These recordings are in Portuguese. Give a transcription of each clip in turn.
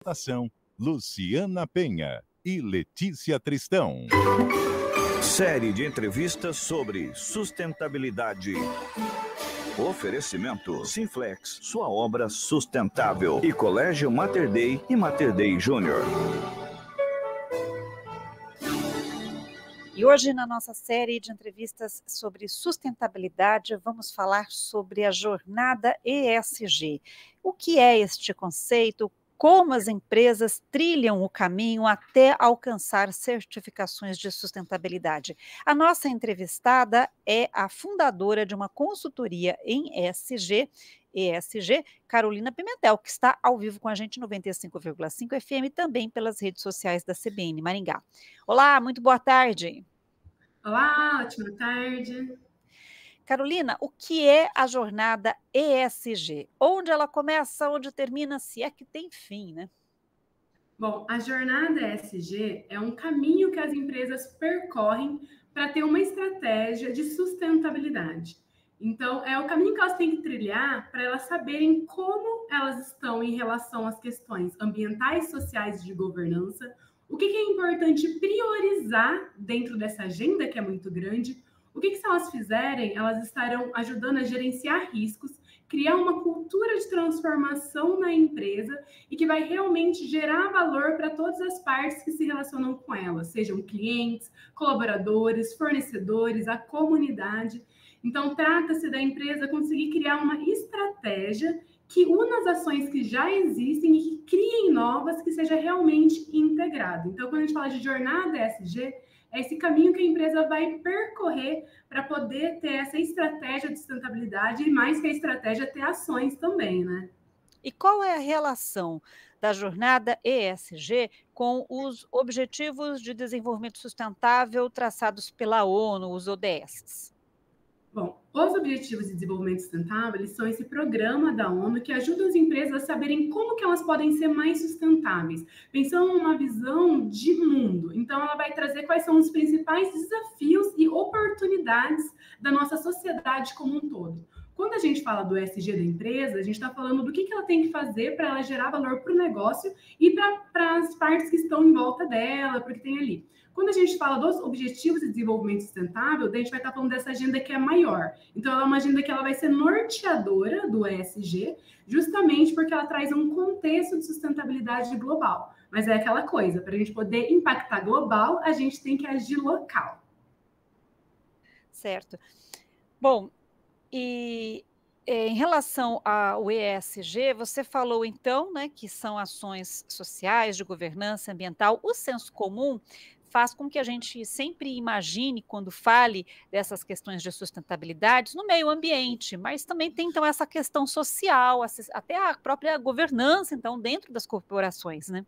Apresentação: Luciana Penha e Letícia Tristão. Série de entrevistas sobre sustentabilidade. Oferecimento Sinflex, sua obra sustentável. E Colégio Mater Dei e Mater Dei Júnior. E hoje, na nossa série de entrevistas sobre sustentabilidade, vamos falar sobre a jornada ESG. O que é este conceito? Como as empresas trilham o caminho até alcançar certificações de sustentabilidade. A nossa entrevistada é a fundadora de uma consultoria em ESG, Carolina Pimentel, que está ao vivo com a gente no 95,5 FM e também pelas redes sociais da CBN Maringá. Olá, muito boa tarde. Olá, ótima tarde. Carolina, o que é a jornada ESG? Onde ela começa, onde termina, se é que tem fim, né? Bom, a jornada ESG é um caminho que as empresas percorrem para ter uma estratégia de sustentabilidade. Então, é o caminho que elas têm que trilhar para elas saberem como elas estão em relação às questões ambientais, sociais e de governança, o que é importante priorizar dentro dessa agenda, que é muito grande. O que se elas fizerem, elas estarão ajudando a gerenciar riscos, criar uma cultura de transformação na empresa e que vai realmente gerar valor para todas as partes que se relacionam com ela, sejam clientes, colaboradores, fornecedores, a comunidade. Então, trata-se da empresa conseguir criar uma estratégia que una as ações que já existem e que criem novas, que seja realmente integrado. Então, quando a gente fala de jornada ESG, é esse caminho que a empresa vai percorrer para poder ter essa estratégia de sustentabilidade e, mais que a estratégia, ter ações também, né? E qual é a relação da jornada ESG com os Objetivos de Desenvolvimento Sustentável traçados pela ONU, os ODS? Bom, os Objetivos de Desenvolvimento Sustentável, eles são esse programa da ONU que ajuda as empresas a saberem como que elas podem ser mais sustentáveis, pensando numa visão de mundo. Então, ela vai trazer quais são os principais desafios e oportunidades da nossa sociedade como um todo. Quando a gente fala do ESG da empresa, a gente está falando do que ela tem que fazer para ela gerar valor para o negócio e para as partes que estão em volta dela, para o que tem ali. Quando a gente fala dos Objetivos de Desenvolvimento Sustentável, a gente vai estar falando dessa agenda que é maior. Então, ela é uma agenda que ela vai ser norteadora do ESG, justamente porque ela traz um contexto de sustentabilidade global. Mas é aquela coisa, para a gente poder impactar global, a gente tem que agir local. Certo. Bom, e em relação ao ESG, você falou então, né, que são ações sociais, de governança ambiental. O senso comum faz com que a gente sempre imagine, quando fale dessas questões de sustentabilidade, no meio ambiente, mas também tem então essa questão social, até a própria governança, então, dentro das corporações, né?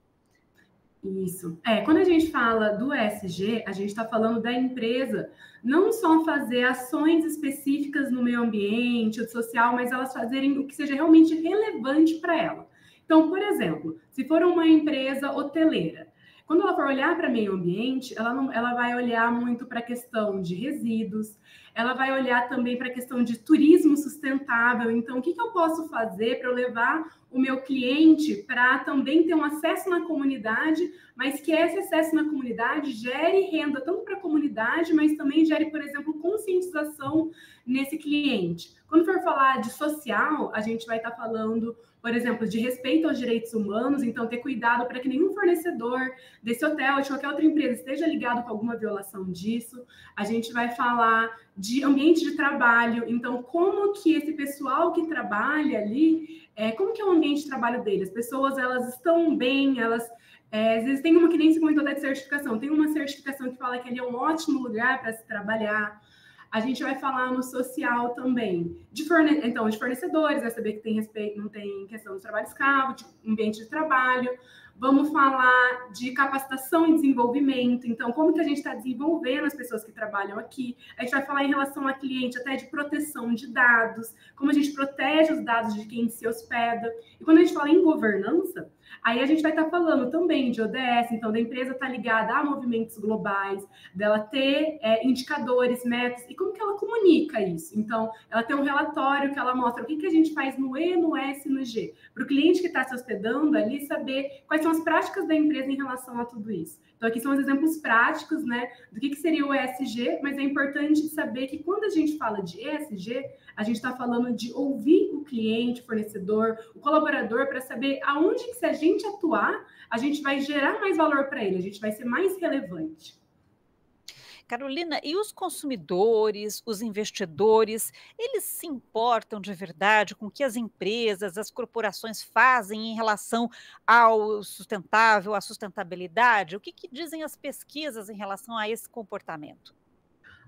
Isso. Quando a gente fala do ESG, a gente está falando da empresa não só fazer ações específicas no meio ambiente ou social, mas elas fazerem o que seja realmente relevante para ela. Então, por exemplo, se for uma empresa hoteleira, quando ela for olhar para meio ambiente, ela vai olhar muito para a questão de resíduos, ela vai olhar também para a questão de turismo sustentável. Então, o que eu posso fazer para eu levar o meu cliente para também ter um acesso na comunidade, mas que esse acesso na comunidade gere renda tanto para a comunidade, mas também gere, por exemplo, conscientização nesse cliente. Quando for falar de social, a gente vai estar falando, por exemplo, de respeito aos direitos humanos, então ter cuidado para que nenhum fornecedor desse hotel ou de qualquer outra empresa esteja ligado com alguma violação disso. A gente vai falar de ambiente de trabalho, então como que esse pessoal que trabalha ali, como que é o ambiente de trabalho deles? As pessoas, elas estão bem, elas... às vezes tem uma que nem se comentou da certificação, tem uma certificação que fala que ali é um ótimo lugar para se trabalhar. A gente vai falar no social também, de fornecedores, vai saber que tem respeito, não tem questão do trabalho escravo, de ambiente de trabalho. Vamos falar de capacitação e desenvolvimento, então como que a gente está desenvolvendo as pessoas que trabalham aqui. A gente vai falar em relação a cliente, até de proteção de dados, como a gente protege os dados de quem se hospeda. E quando a gente fala em governança, Aí a gente vai estar falando também de ODS, então da empresa estar ligada a movimentos globais, dela ter indicadores, metas, e como que ela comunica isso? Então, ela tem um relatório que ela mostra o que a gente faz no E, no S e no G, para o cliente que está se hospedando ali saber quais são as práticas da empresa em relação a tudo isso. Então, aqui são os exemplos práticos, né, do que seria o ESG, mas é importante saber que quando a gente fala de ESG, a gente está falando de ouvir o cliente, o fornecedor, o colaborador, para saber aonde que, se a gente atuar, a gente vai gerar mais valor para ele, a gente vai ser mais relevante. Carolina, e os consumidores, os investidores, eles se importam de verdade com o que as empresas, as corporações fazem em relação ao sustentável, à sustentabilidade? O que dizem as pesquisas em relação a esse comportamento?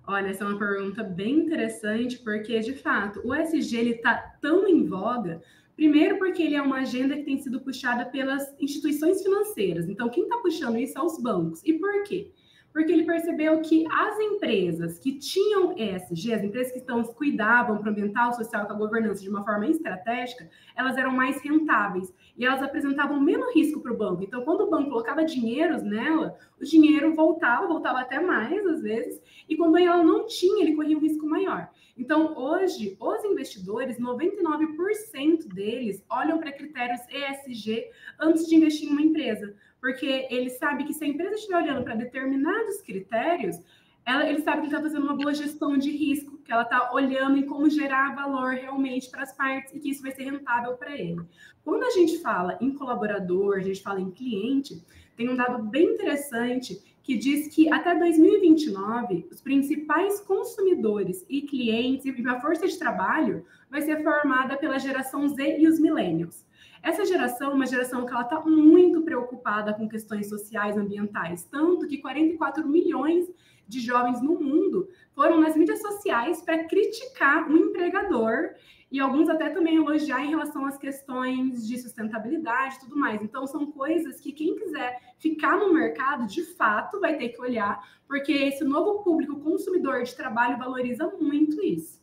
Olha, essa é uma pergunta bem interessante, porque, de fato, o ESG está tão em voga, primeiro porque ele é uma agenda que tem sido puxada pelas instituições financeiras. Então, quem está puxando isso é os bancos. E por quê? Porque ele percebeu que as empresas que tinham ESG, as empresas que cuidavam para o ambiental, social e com a governança de uma forma estratégica, elas eram mais rentáveis e elas apresentavam menos risco para o banco. Então, quando o banco colocava dinheiros nela, o dinheiro voltava até mais, às vezes, e quando ela não tinha, ele corria um risco maior. Então, hoje, os investidores, 99% deles olham para critérios ESG antes de investir em uma empresa, porque ele sabe que se a empresa estiver olhando para determinados critérios, ele sabe que está fazendo uma boa gestão de risco, que ela está olhando em como gerar valor realmente para as partes e que isso vai ser rentável para ele. Quando a gente fala em colaborador, a gente fala em cliente, tem um dado bem interessante que diz que até 2029, os principais consumidores e clientes e a força de trabalho vai ser formada pela geração Z e os millennials. Essa geração é uma geração que ela está muito preocupada com questões sociais e ambientais, tanto que 44 milhões de jovens no mundo foram nas mídias sociais para criticar o empregador e alguns até também elogiar em relação às questões de sustentabilidade e tudo mais. Então, são coisas que quem quiser ficar no mercado, de fato, vai ter que olhar, porque esse novo público consumidor de trabalho valoriza muito isso.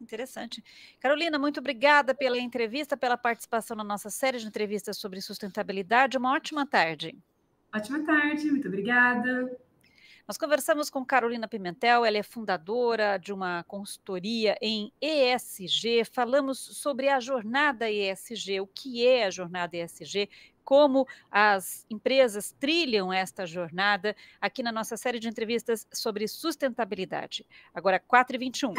Interessante. Carolina, muito obrigada pela entrevista, pela participação na nossa série de entrevistas sobre sustentabilidade. Uma ótima tarde. Ótima tarde, muito obrigada. Nós conversamos com Carolina Pimentel, ela é fundadora de uma consultoria em ESG. Falamos sobre a jornada ESG, o que é a jornada ESG, como as empresas trilham esta jornada aqui na nossa série de entrevistas sobre sustentabilidade. Agora, 4h21.